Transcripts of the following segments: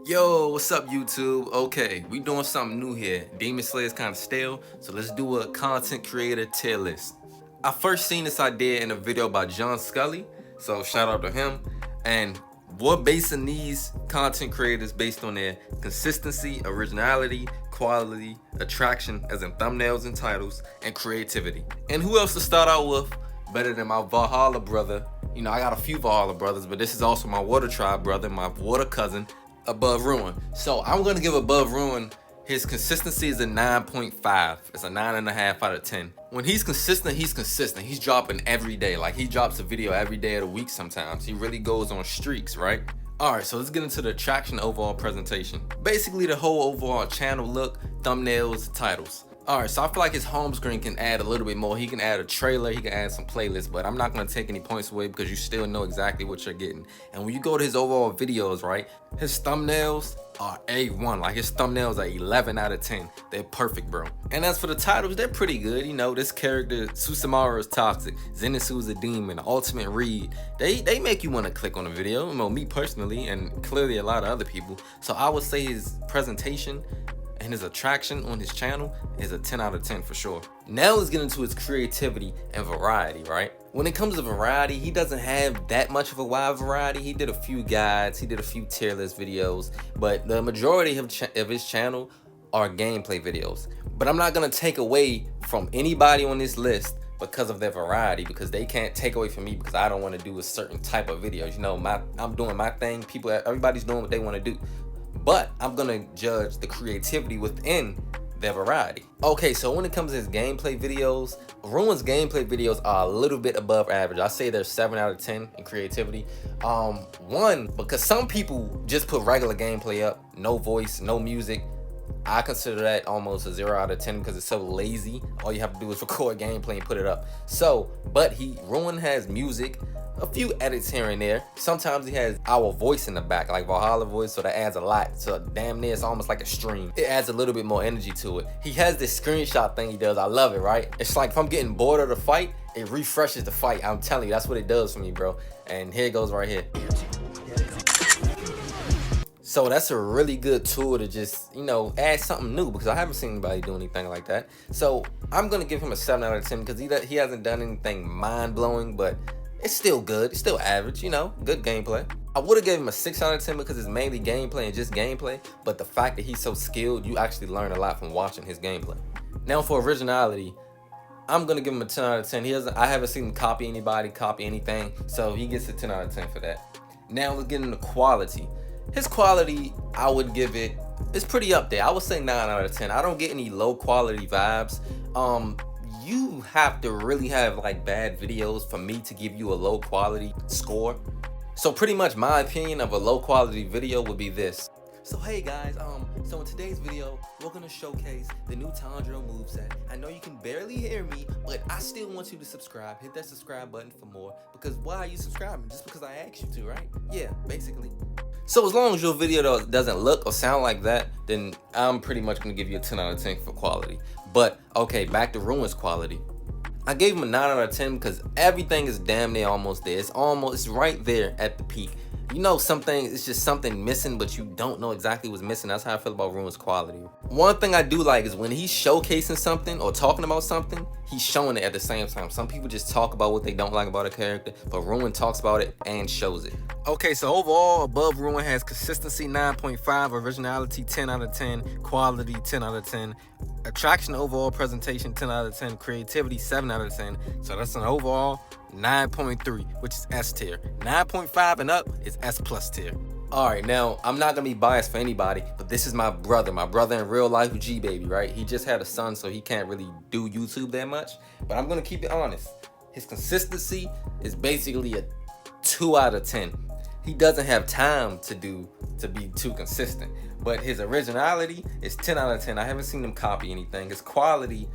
Yo, what's up YouTube? Okay, we doing something new here. Demon Slayer is kind of stale, so let's do a content creator tier list. I first seen this idea in a video by John Scully, so shout out to him. And we're basing these content creators based on their consistency, originality, quality, attraction, as in thumbnails and titles, and creativity. And who else to start out with better than my Valhalla brother? You know, I got a few Valhalla brothers, but this is also my Water Tribe brother, my water cousin, Aboveruin. So I'm gonna give Aboveruin, his consistency is a 9.5. It's a 9.5 out of 10. When he's consistent, he's consistent. He's dropping every day. Like, he drops a video every day of the week sometimes. He really goes on streaks, right? Alright, so let's get into the attraction overall presentation. Basically the whole overall channel look, thumbnails, titles. Alright, so I feel like his home screen can add a little bit more. He can add a trailer, he can add some playlists, but I'm not going to take any points away because you still know exactly what you're getting. And when you go to his overall videos, right, his thumbnails are A1. Like, his thumbnails are 11 out of 10. They're perfect, bro. And as for the titles, they're pretty good. You know, this character, Susumaru, is toxic. Zenitsu is a demon. Ultimate Reed. They make you want to click on the video. You know, me personally, and clearly a lot of other people. So I would say his presentation and his attraction on his channel is a 10 out of 10 for sure. Now let's get into his creativity and variety, right? When it comes to variety, he doesn't have that much of a wide variety. He did a few guides, he did a few tier list videos, but the majority of his channel are gameplay videos. But I'm not gonna take away from anybody on this list because of their variety, because they can't take away from me because I don't want to do a certain type of videos. You know, I'm doing my thing. Everybody's doing what they want to do. But I'm gonna judge the creativity within their variety. Okay, so when it comes to his gameplay videos, Ruin's gameplay videos are a little bit above average. I say they're 7 out of 10 in creativity. One, because some people just put regular gameplay up, no voice, no music. I consider that almost a 0 out of 10 because it's so lazy. All you have to do is record gameplay and put it up. So, but Ruin has music, a few edits here and there. Sometimes he has our voice in the back, like Valhalla voice, so that adds a lot. So damn near it's almost like a stream. It adds a little bit more energy to it. He has this screenshot thing he does. I love it, right? It's like if I'm getting bored of the fight, it refreshes the fight. I'm telling you, that's what it does for me, bro. And here it goes right here. So that's a really good tool to just, you know, add something new, because I haven't seen anybody do anything like that. So I'm gonna give him a 7 out of 10 because he hasn't done anything mind-blowing, but it's still good. It's still average, you know, good gameplay. I would have given him a 6 out of 10 because it's mainly gameplay and just gameplay, but the fact that he's so skilled, you actually learn a lot from watching his gameplay. Now for originality, I'm gonna give him a 10 out of 10. I haven't seen him copy anybody, copy anything, so he gets a 10 out of 10 for that. Now let's get into quality. His quality, I would give it's pretty up there. I would say 9 out of 10. I don't get any low quality vibes. You have to really have like bad videos for me to give you a low quality score. So pretty much my opinion of a low quality video would be this. So hey guys, so in today's video, we're gonna showcase the new Tanjiro moveset. I know you can barely hear me, but I still want you to subscribe. Hit that subscribe button for more, because why are you subscribing? Just because I asked you to, right? Yeah, basically. So as long as your video doesn't look or sound like that, then I'm pretty much gonna give you a 10 out of 10 for quality. But okay, back to Ruin's quality. I gave him a 9 out of 10 because everything is damn near almost there. It's right there at the peak. You know, it's just something missing, but you don't know exactly what's missing. That's how I feel about Ruin's quality. One thing I do like is when he's showcasing something or talking about something, he's showing it at the same time. Some people just talk about what they don't like about a character, but Ruin talks about it and shows it. Okay, so overall, Aboveruin has consistency 9.5, originality 10 out of 10, quality 10 out of 10, attraction overall presentation 10 out of 10, creativity 7 out of 10. So that's an overall 9.3, which is S tier. 9.5 and up is S plus tier. Alright, now I'm not gonna be biased for anybody, but this is my brother in real life, G-Baby, right? He just had a son, so he can't really do YouTube that much, but I'm gonna keep it honest. His consistency is basically a 2 out of 10. He doesn't have time to be too consistent, but his originality is 10 out of 10. I haven't seen him copy anything. His quality,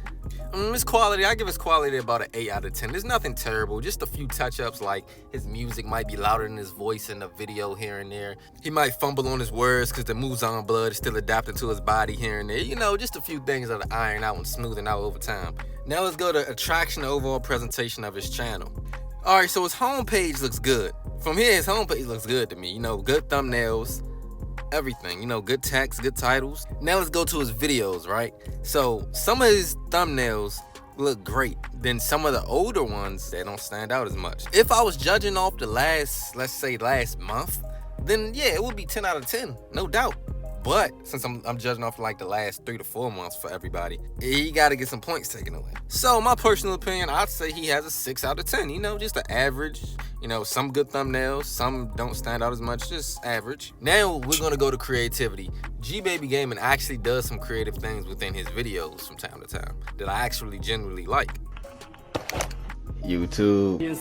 I give his quality about an 8 out of 10. There's nothing terrible, just a few touch-ups, like his music might be louder than his voice in the video here and there. He might fumble on his words because the Muzan blood is still adapted to his body here and there. You know, just a few things that are iron out and smoothing out over time. Now let's go to attraction overall presentation of his channel. All right, so his homepage looks good. From here, his homepage looks good to me. You know, good thumbnails, everything, you know, good text, good titles. Now let's go to his videos, right? So some of his thumbnails look great. Then some of the older ones, they don't stand out as much. If I was judging off the last, let's say last month, then yeah, it would be 10 out of 10, no doubt. But since I'm judging off like the last 3 to 4 months for everybody, he got to get some points taken away. So my personal opinion, I'd say he has a 6 out of 10. You know, just an average. You know, some good thumbnails, some don't stand out as much, just average. Now we're gonna go to creativity. GBABYGAMING actually does some creative things within his videos from time to time that I actually genuinely like. YouTube. You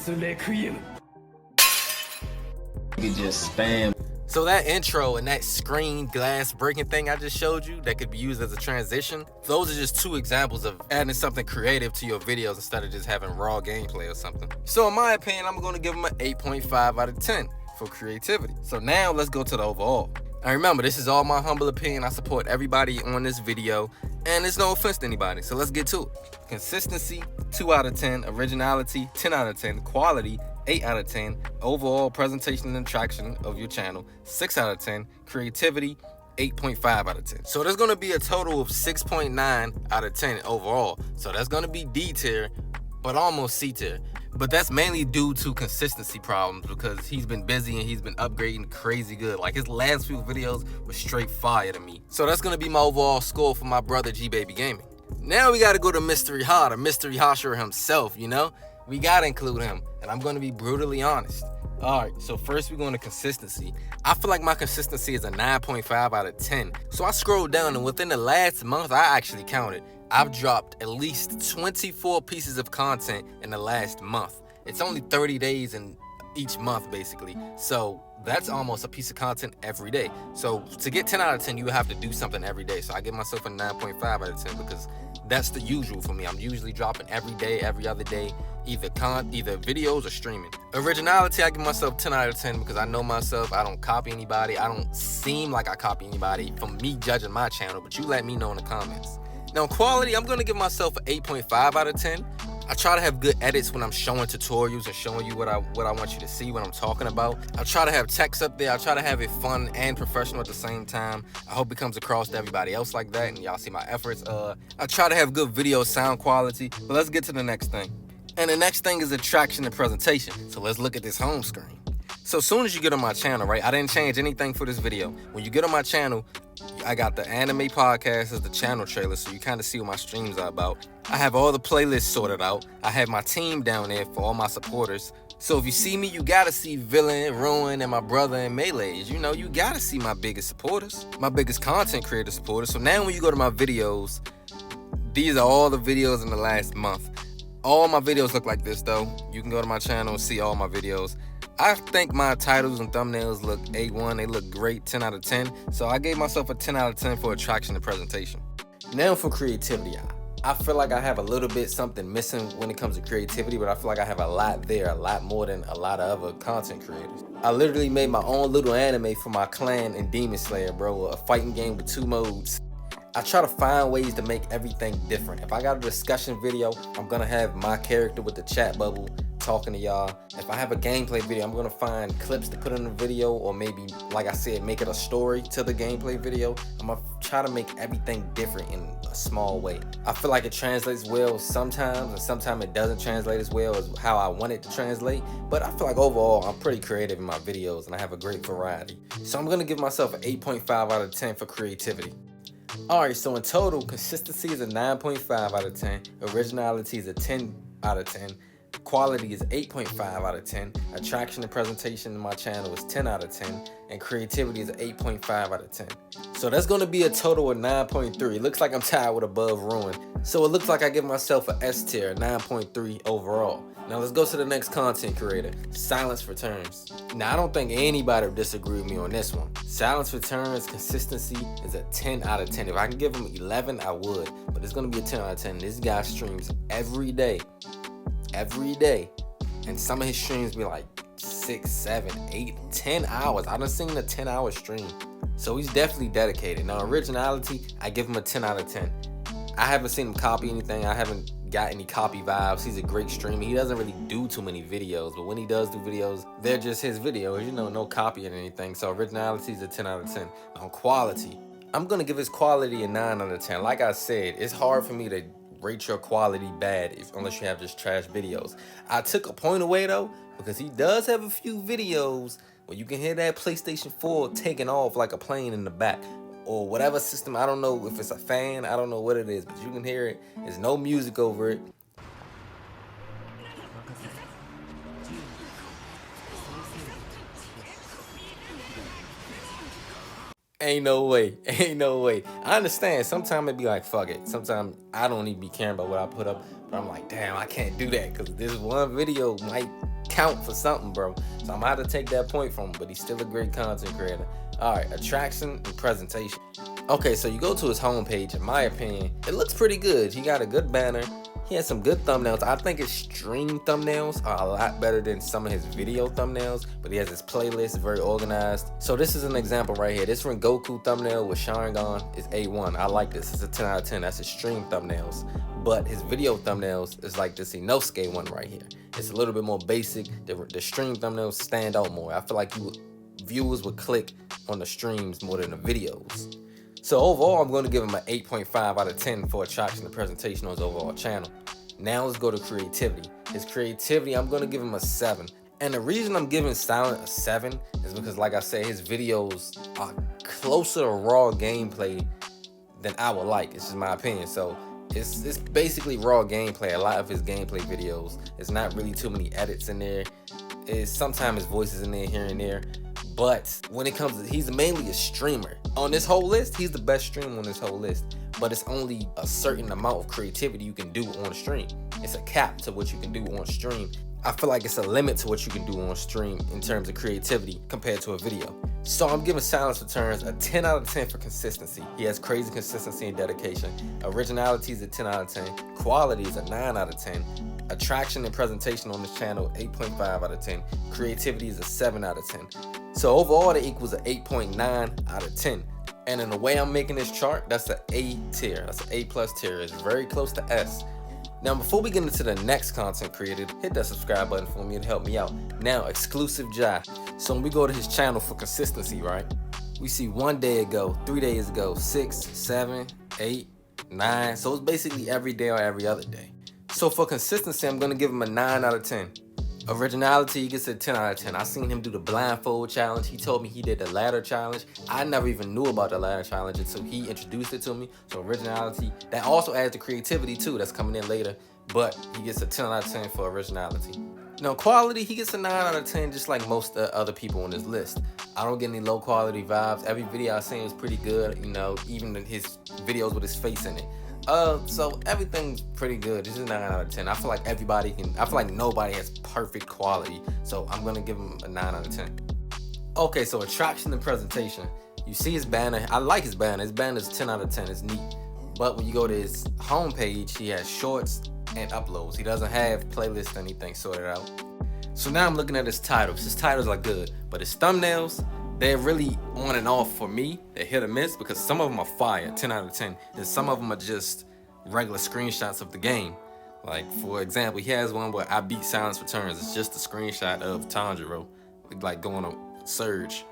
just spam. So that intro and that screen glass breaking thing I just showed you that could be used as a transition, those are just 2 examples of adding something creative to your videos instead of just having raw gameplay or something. So in my opinion, I'm going to give him an 8.5 out of 10 for creativity. So now let's go to the overall. And remember, this is all my humble opinion. I support everybody on this video, and it's no offense to anybody. So let's get to it. Consistency, 2 out of 10. Originality, 10 out of 10. Quality, 8 out of 10. Overall presentation and attraction of your channel, 6 out of 10. Creativity, 8.5 out of 10. So there's going to be a total of 6.9 out of 10 overall. So that's going to be D tier, but almost C tier. But that's mainly due to consistency problems because he's been busy and he's been upgrading crazy good. Like his last few videos were straight fire to me. So that's gonna be my overall score for my brother GBABYGAMING. Now we gotta go to MysteryHashira himself, you know? We gotta include him, and I'm gonna be brutally honest. Alright, so first we're going to consistency. I feel like my consistency is a 9.5 out of 10. So I scrolled down, and within the last month, I actually counted, I've dropped at least 24 pieces of content in the last month. It's only 30 days in each month, basically. So that's almost a piece of content every day. So to get 10 out of 10, you have to do something every day. So I give myself a 9.5 out of 10 because that's the usual for me. I'm usually dropping every day, every other day, either videos or streaming. Originality, I give myself 10 out of 10 because I know myself. I don't copy anybody. I don't seem like I copy anybody from me judging my channel, but you let me know in the comments. Now, quality, I'm going to give myself an 8.5 out of 10. I try to have good edits when I'm showing tutorials and showing you what I want you to see, what I'm talking about. I try to have text up there. I try to have it fun and professional at the same time. I hope it comes across to everybody else like that and y'all see my efforts. I try to have good video sound quality, but let's get to the next thing. And the next thing is attraction and presentation. So let's look at this home screen. So as soon as you get on my channel, right, I didn't change anything for this video. When you get on my channel, I got the anime podcast as the channel trailer, so you kind of see what my streams are about. I have all the playlists sorted out. I have my team down there for all my supporters. So if you see me, you gotta see VillainTM and my brother and Melee's. You know, you gotta see my biggest supporters, my biggest content creator supporters. So now when you go to my videos, these are all the videos in the last month. All my videos look like this though. You can go to my channel and see all my videos. I think my titles and thumbnails look A1, they look great, 10 out of 10. So I gave myself a 10 out of 10 for attraction and presentation. Now for creativity, I feel like I have a little bit something missing when it comes to creativity, but I feel like I have a lot there, a lot more than a lot of other content creators. I literally made my own little anime for my clan in Demon Slayer, bro, a fighting game with 2 modes. I try to find ways to make everything different. If I got a discussion video, I'm gonna have my character with the chat bubble talking to y'all. If I have a gameplay video, I'm gonna find clips to put in the video, or maybe, like I said, make it a story to the gameplay video. I'm gonna try to make everything different in a small way. I feel like it translates well sometimes, and sometimes it doesn't translate as well as how I want it to translate. But I feel like overall, I'm pretty creative in my videos, and I have a great variety. So I'm gonna give myself an 8.5 out of 10 for creativity. Alright, so in total, consistency is a 9.5 out of 10, originality is a 10 out of 10, quality is 8.5 out of 10, attraction and presentation in my channel is 10 out of 10, and creativity is 8.5 out of 10. So that's going to be a total of 9.3. It looks like I'm tied with Aboveruin. So it looks like I give myself an S tier, 9.3 overall. Now let's go to the next content creator, SilentsReturn. Now I don't think anybody would disagree with me on this one. SilentsReturn's consistency is a 10 out of 10. If I can give him 11, I would, but it's gonna be a 10 out of 10. This guy streams every day, and some of his streams be like 6, 7, 8, 10 hours. I done seen a 10-hour stream, so he's definitely dedicated. Now originality, I give him a 10 out of 10. I haven't seen him copy anything. I haven't got any copy vibes. He's a great streamer. He doesn't really do too many videos, but when he does do videos, they're just his videos, you know, no copy or anything. So originality is a 10 out of 10. On quality, I'm gonna give his quality a 9 out of 10. Like I said, it's hard for me to rate your quality bad unless you have just trash videos. I took a point away though, because he does have a few videos where you can hear that PlayStation 4 taking off like a plane in the back, or whatever system. I don't know if it's a fan, I don't know what it is, but you can hear it. There's no music over it. Ain't no way, ain't no way. I understand, sometimes it'd be like, fuck it. Sometimes I don't even be caring about what I put up, but I'm like, damn, I can't do that, because this one video might count for something, bro. So I'm gonna have to take that point from him, but he's still a great content creator. All right, attraction and presentation. Okay, so you go to his homepage. In my opinion, it looks pretty good. He got a good banner. He has some good thumbnails. I think his stream thumbnails are a lot better than some of his video thumbnails, but he has his playlist very organized. So this is an example right here. This Rengoku thumbnail with Sharingan is A1. I like this. It's a 10 out of 10. That's his stream thumbnails. But his video thumbnails is like this Inosuke one right here. It's a little bit more basic. The stream thumbnails stand out more. I feel like viewers would click on the streams more than the videos. So overall, I'm going to give him an 8.5 out of 10 for attraction and presentation on his overall channel. Now let's go to creativity. His creativity, I'm going to give him a 7. And the reason I'm giving Silent a 7 is because, like I said, his videos are closer to raw gameplay than I would like. It's just my opinion. So it's basically raw gameplay. A lot of his gameplay videos, it's not really too many edits in there. It's sometimes his voice is in there here and there. But when it comes to, he's mainly a streamer. On this whole list, he's the best streamer on this whole list. But it's only a certain amount of creativity you can do on stream. It's a cap to what you can do on stream. I feel like it's a limit to what you can do on stream in terms of creativity compared to a video. So I'm giving SilentsReturn a 10 out of 10 for consistency. He has crazy consistency and dedication. Originality is a 10 out of 10. Quality is a 9 out of 10. Attraction and presentation on this channel, 8.5 out of 10. Creativity is a 7 out of 10. So overall, that equals an 8.9 out of 10. And in the way I'm making this chart, that's an A tier. That's an A plus tier. It's very close to S. Now, before we get into the next content created, hit that subscribe button for me and help me out. Now, exclusive Jai. So when we go to his channel for consistency, right? We see 1 day ago, 3 days ago, 6, 7, 8, 9. So it's basically every day or every other day. So for consistency, I'm gonna give him a 9 out of 10. Originality, he gets a 10 out of 10. I seen him do the blindfold challenge. He told me he did the ladder challenge. I never even knew about the ladder challenge until he introduced it to me. So originality, that also adds to creativity too, that's coming in later. But he gets a 10 out of 10 for originality. Now quality, he gets a 9 out of 10 just like most other people on this list. I don't get any low quality vibes. Every video I seen is pretty good, you know, even his videos with his face in it. So everything's pretty good. This is 9 out of 10. I feel like I feel like nobody has perfect quality. So I'm gonna give him a 9 out of 10. Okay, so attraction and presentation. You see his banner. I like his banner. His banner is 10 out of 10. It's neat. But when you go to his homepage, he has shorts and uploads. He doesn't have playlists or anything sorted out. So now I'm looking at his titles. His titles are good, but his thumbnails, they're really on and off for me. They're hit or miss because some of them are fire, 10 out of 10, and some of them are just regular screenshots of the game. Like, for example, he has one where I beat SilentsReturn. It's just a screenshot of Tanjiro, like going on Surge.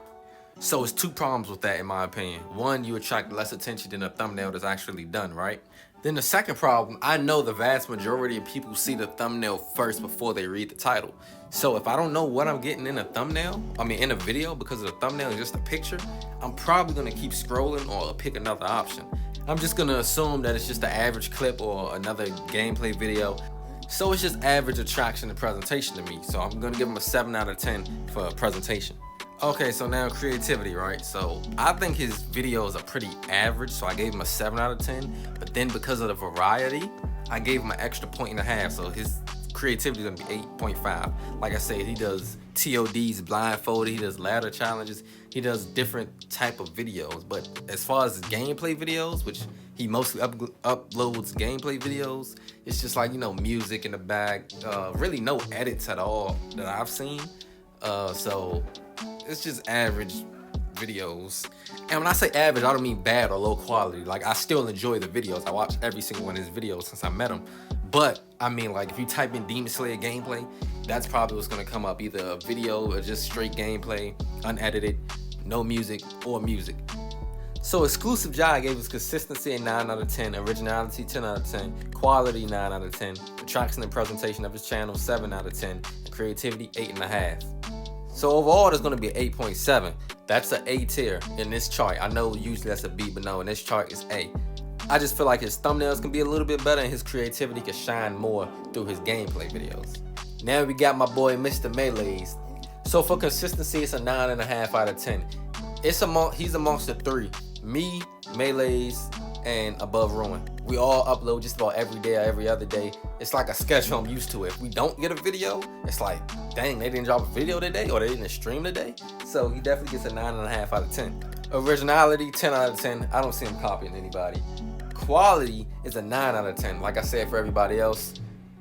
So it's two problems with that in my opinion. One, you attract less attention than a thumbnail that's actually done, right? Then the second problem, I know the vast majority of people see the thumbnail first before they read the title. So if I don't know what I'm getting in a thumbnail, in a video, because of the thumbnail is just a picture, I'm probably gonna keep scrolling or pick another option. I'm just gonna assume that it's just an average clip or another gameplay video. So it's just average attraction and presentation to me. So I'm gonna give him a 7 out of 10 for presentation. Okay, so now creativity, right? So I think his videos are pretty average, so I gave him a 7 out of 10. But then because of the variety, I gave him an extra 1.5. So his creativity is gonna be 8.5. Like I said, he does TODs, blindfolded, he does ladder challenges, he does different type of videos. But as far as his gameplay videos, which he mostly uploads gameplay videos, it's just like, you know, music in the back, really no edits at all that I've seen. So it's just average videos. And when I say average, I don't mean bad or low quality. Like, I still enjoy the videos. I watch every single one of his videos since I met him. But I mean, like, if you type in Demon Slayer gameplay, that's probably what's gonna come up, either a video or just straight gameplay, unedited, no music, or music. So exclusive Jai gave us consistency a 9 out of 10, originality 10 out of 10, quality 9 out of 10, attraction and presentation of his channel 7 out of 10, and creativity 8.5. So overall, there's gonna be an 8.7. That's an A tier in this chart. I know usually that's a B, but no, in this chart it's A. I just feel like his thumbnails can be a little bit better and his creativity can shine more through his gameplay videos. Now we got my boy Mr. Melee's. So for consistency, it's a 9.5 out of 10. He's amongst the three. Me, Melee's, and Aboveruin. We all upload just about every day or every other day. It's like a schedule I'm used to. If we don't get a video, it's like, dang, they didn't drop a video today or they didn't stream today. So he definitely gets a 9.5 out of 10. Originality, 10 out of 10. I don't see him copying anybody. Quality is a 9 out of 10. Like I said, for everybody else,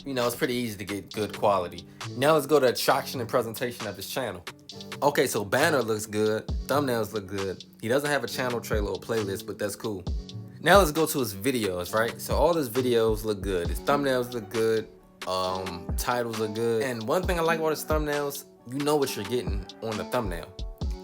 you know, it's pretty easy to get good quality. Now let's go to attraction and presentation of his channel. Okay, so banner looks good, thumbnails look good. He doesn't have a channel trailer or playlist, but that's cool. Now let's go to his videos, right? So all his videos look good. His thumbnails look good, titles are good. And one thing I like about his thumbnails, you know what you're getting on the thumbnail.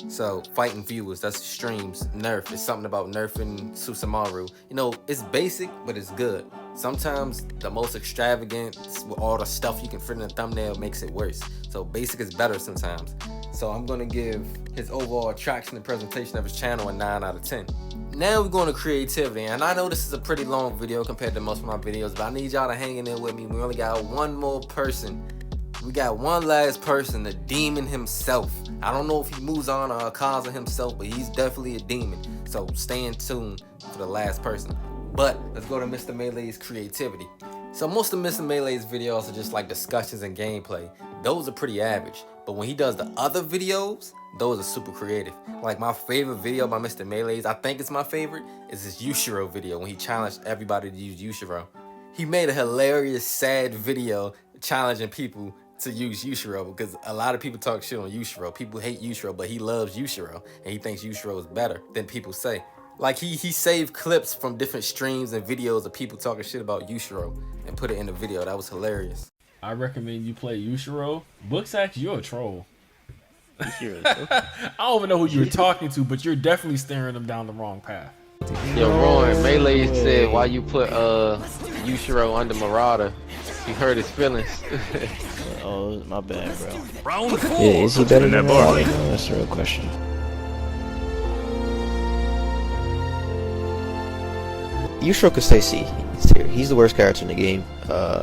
So fighting viewers, that's streams, nerf. It's something about nerfing Susumaru. You know, it's basic, but it's good. Sometimes the most extravagant with all the stuff you can fit in a thumbnail makes it worse. So basic is better sometimes. So I'm gonna give his overall attraction and presentation of his channel a 9 out of 10. Now we're going to creativity, and I know this is a pretty long video compared to most of my videos, but I need y'all to hang in there with me. We only got one more person. We got one last person, the demon himself. I don't know if he moves on or Akaza himself, but he's definitely a demon. So stay in tune for the last person. But let's go to Mr. Melee's creativity. So most of Mr. Melee's videos are just like discussions and gameplay. Those are pretty average. But when he does the other videos, those are super creative. Like my favorite video by Mr. Melee's, I think it's my favorite, is his Yushiro video when he challenged everybody to use Yushiro. He made a hilarious, sad video challenging people to use Yushiro because a lot of people talk shit on Yushiro. People hate Yushiro, but he loves Yushiro and he thinks Yushiro is better than people say. Like he saved clips from different streams and videos of people talking shit about Yushiro and put it in the video. That was hilarious. I recommend you play Yushiro. Booksack, you're a troll. I don't even know who you're talking to, but you're definitely steering them down the wrong path. Yo, Rowan, Melee said why you put Yushiro under Marauder. He hurt his feelings. Oh, my bad, bro. Round 4. Yeah, is he better than Marauder? That's the real question. Yushiro could stay C. He's the worst character in the game.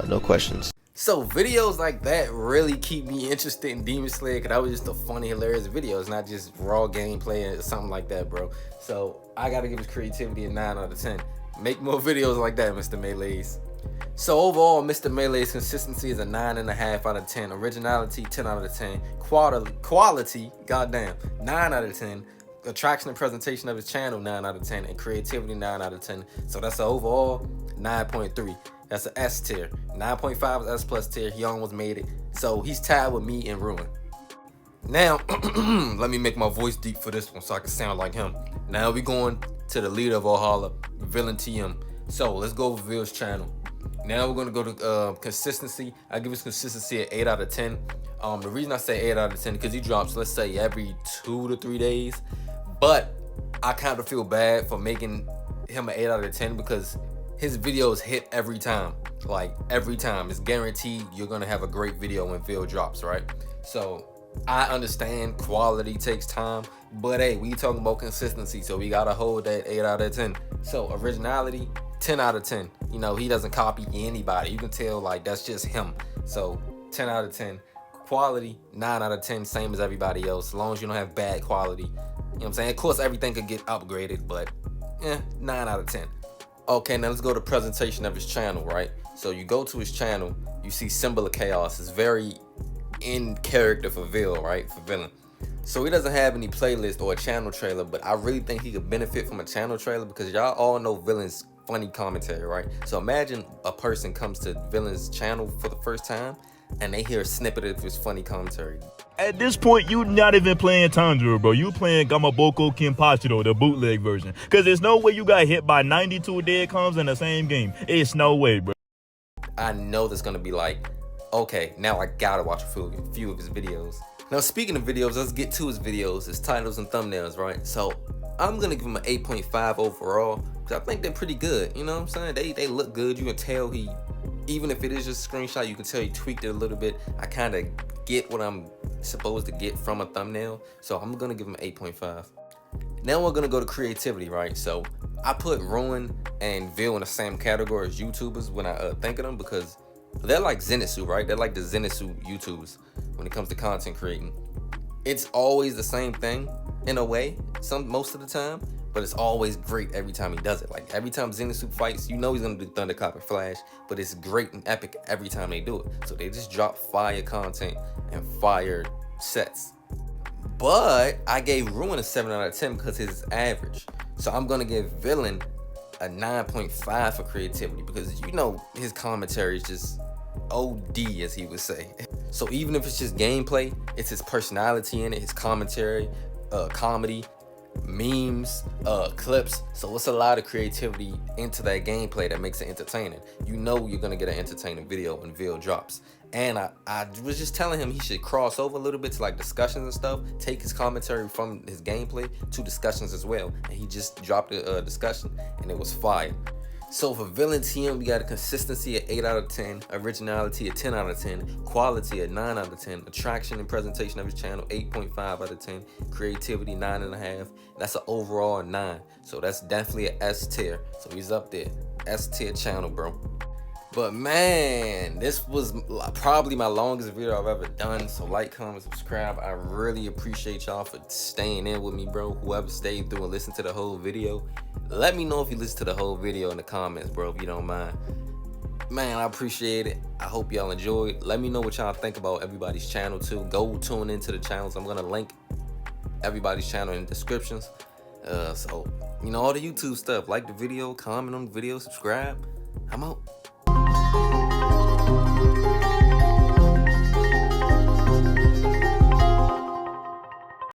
No questions. So videos like that really keep me interested in Demon Slayer because that was just a funny, hilarious video. It's not just raw gameplay or something like that, bro. So I gotta give his creativity a 9 out of 10. Make more videos like that, Mr. Melee's. So overall, Mr. Melee's consistency is a 9.5 out of 10. Originality, 10 out of 10. Quality, goddamn, 9 out of 10. Attraction and presentation of his channel, 9 out of 10. And creativity, 9 out of 10. So that's an overall 9.3. That's an S tier. 9.5 is S plus tier. He almost made it. So he's tied with me and Ruin. Now, let me make my voice deep for this one so I can sound like him. Now we going to the leader of Valhalla, VillainTM. So let's go over Vill's channel. Now we're gonna go to consistency. I give his consistency an 8 out of 10. The reason I say 8 out of 10 because he drops, let's say, every 2 to 3 days. But I kind of feel bad for making him an 8 out of 10 because his videos hit every time. Like every time, it's guaranteed you're gonna have a great video when Vil drops, right? So I understand quality takes time, but hey, we talking about consistency, so we gotta hold that 8 out of 10. So originality, 10 out of 10. You know, he doesn't copy anybody. You can tell like that's just him. So 10 out of 10. Quality, 9 out of 10, same as everybody else, as long as you don't have bad quality. You know what I'm saying? Of course, everything could get upgraded, but 9 out of 10. Okay, now let's go to presentation of his channel, right? So you go to his channel, you see Symbol of Chaos. It's very in character for Vil, right? For Villain. So he doesn't have any playlist or a channel trailer, but I really think he could benefit from a channel trailer because y'all all know Villain's funny commentary, right? So imagine a person comes to Villain's channel for the first time and they hear a snippet of his funny commentary. At this point, you not even playing Tanjiro, bro. You playing Gamaboko Kenpachiro, the bootleg version. Because there's no way you got hit by 92 dead coms in the same game. It's no way, bro. I know that's gonna be like, okay, now I gotta watch a few of his videos. Now speaking of videos, let's get to his videos, his titles and thumbnails, right? So I'm gonna give him an 8.5 overall, because I think they're pretty good, you know what I'm saying? They look good. You can tell he, even if it is just a screenshot, you can tell he tweaked it a little bit. I kind of get what I'm supposed to get from a thumbnail, so I'm gonna give him an 8.5. Now we're gonna go to creativity, right? So I put Ruin and Vil in the same category as YouTubers when I think of them, because they're like Zenitsu, right? They're like the Zenitsu YouTubers when it comes to content creating. It's always the same thing in a way, most of the time, but it's always great every time he does it. Like every time Zenitsu fights, you know he's gonna do Thunderclap and Flash, but it's great and epic every time they do it. So they just drop fire content and fire sets. But I gave Ruin a 7 out of 10 because his average. So I'm gonna give Villain a 9.5 for creativity, because you know his commentary is just OD, as he would say. So even if it's just gameplay, it's his personality in it, his commentary, comedy, memes, clips. So it's a lot of creativity into that gameplay that makes it entertaining. You know you're gonna get an entertaining video when Vil drops. And I was just telling him he should cross over a little bit to like discussions and stuff, take his commentary from his gameplay to discussions as well. And he just dropped a discussion and it was fire. So for VillainTM, we got a consistency at 8 out of 10, originality at 10 out of 10, quality at 9 out of 10, attraction and presentation of his channel 8.5 out of 10, creativity 9.5. That's an overall 9. So that's definitely an S tier. So he's up there. S tier channel, bro. But man, this was probably my longest video I've ever done. So like, comment, subscribe. I really appreciate y'all for staying in with me, bro. Whoever stayed through and listened to the whole video. Let me know if you listened to the whole video in the comments, bro, if you don't mind. Man, I appreciate it. I hope y'all enjoyed. Let me know what y'all think about everybody's channel too. Go tune into the channels. I'm gonna link everybody's channel in the descriptions. So, you know, all the YouTube stuff. Like the video, comment on the video, subscribe. I'm out.